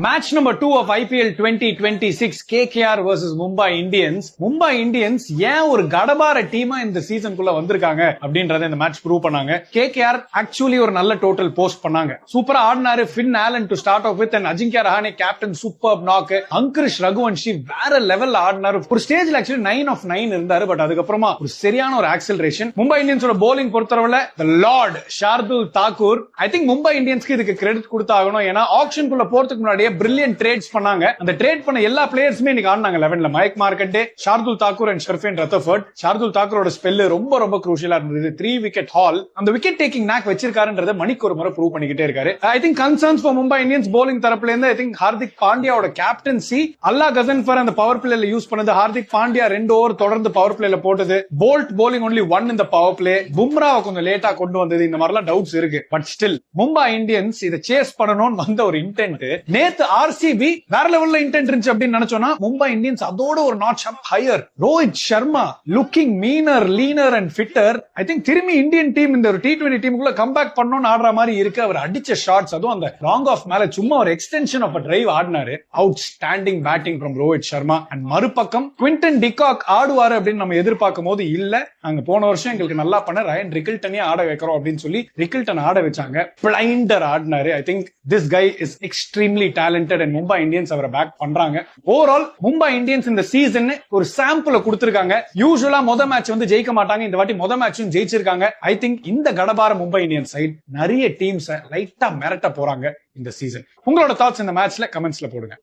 Match number 2 of IPL 2026 KKR versus Mumbai Indians. Mumbai Indians ஏன் ஒரு கடபார டீமா இந்த சீசனுக்குள்ள வந்திருக்காங்க அப்படின்றத இந்த மேட்ச் ப்ரூவ் பண்ணாங்க. KKR ஆக்சுவலி ஒரு நல்ல டோட்டல் போஸ்ட் பண்ணாங்க. சூப்பரா ஆடினாரு Finn Allen to start off with and Ajinkya Rahane captain super knock. Angkrish Raghuvanshi வேற லெவல்ல ஆடினாரு. ஒரு ஸ்டேஜ்ல ஆக்சுவலி 9 of 9 இருந்தாரு. பட் அதுக்கப்புறமா ஒரு சரியான ஒரு ஆக்சலரேஷன். மும்பை இந்தியன்ஸோட bowling பொறுத்தவரை the lord Shardul Thakur. I think Mumbai இந்தியன்ஸ்க்கு இதுக்கு கிரெடிட் கொடுத்தாகணும். ஏன்னா ஆக்ஷனுக்குள்ள போறதுக்கு முன்னாடி பிரில்லியன்ட் ட்ரேட்ஸ் பண்ணாங்க. அந்த ட்ரேட் பண்ண எல்லா பிளேயர்ஸுமே இன்னைக்கு ஆடினாங்க 11ல. Mayank Markande, Shardul Thakur and Sherfane Rutherford. ஷார்துல் தாக்கூரோட ஸ்பெல் ரொம்ப குரூஷியலா இருந்தது. 3 விக்கெட் ஹால். அந்த விக்கெட் டேக்கிங் நாக் வச்சிருக்காருன்றத மணிக்கு ஒரு முறை ப்ரூவ் பண்ணிக்கிட்டே இருக்காரு. I think concerns for Mumbai Indians bowling தரப்புல இருந்து ஐ திங்க் ஹார்திக் பாண்டியாவோட கேப்டன்சி, அல்லா கசன்ஃபர் அந்த பவர் பிளேல யூஸ் பண்ணது, ஹார்திக் பாண்டியா 2 ஓவர் தொடர்ந்து பவர் பிளேல போட்டது, Boult bowling only 1 in the power play, பும்ராவை கொஞ்சம் லேட்டா கொண்டு வந்தது, இந்த மாதிரிலாம் டவுட்ஸ் இருக்கு. பட் ஸ்டில் மும்பை இந்தியன்ஸ் இதை சேஸ் பண்ணணும்னு வந்த ஒரு இன்டென்ட். நேத்து RCB வேற லெவல்ல இன்டென்ட் இருந்துச்சு அப்படின்னு நினைச்சோம்னா மும்பை இந்தியன்ஸ் அதோட ஒரு notch up higher. Rohit Sharma looking meaner, leaner and fitter. I think திரும்பி இந்தியன் டீம் இந்த ஒரு T20 டீமுக்குள்ள கம்பேக் பண்ணணும்னு ஆடுற மாதிரி இருக்கு. அவர் அடிச்ச ஷாட்ஸ், அதுவும் அந்த லாங் ஆஃப் மேல சும்மா ஒரு எக்ஸ்டென்ஷன் ஆஃப் டிரைவ் ஆடினாரு. Outstanding batting from Rohit Sharma. And மறுபக்கம் குவிண்டன் டிகாக் ஆடுவாரு அப்படின்னு நம்ம எதிர்பார்க்கும் போது இல்ல. அங்க போன வருஷம் எங்களுக்கு நல்லா பண்ண ரயன் ரிக்கில்டனே ஆட வைக்கிறோம் அப்படின்னு சொல்லி ரிக்கில்டன் ஆட வச்சாங்க. பிளைண்டர் ஆடினாரு. I think this guy is extremely talented and Mumbai Indians அவரை பேக் பண்றாங்க. ஓவரால் மும்பை இந்தியன்ஸ் இந்த சீசன் ஒரு சாம்பிள் கொடுத்திருக்காங்க. யூசுவலா மேட்ச் வந்து ஜெயிக்க மாட்டாங்க. இந்த வாட்டி மேட்சும் ஜெயிச்சிருக்காங்க. ஐ திங்க் இந்த கடபார மும்பை இந்தியன்ஸ் சைட் நிறைய டீம்ஸ் லைட்டா மிரட்ட போறாங்க இந்த சீசன். உங்களோட தாட்ஸ் இந்த மேட்ச்ல கமெண்ட்ஸ்ல போடுங்க.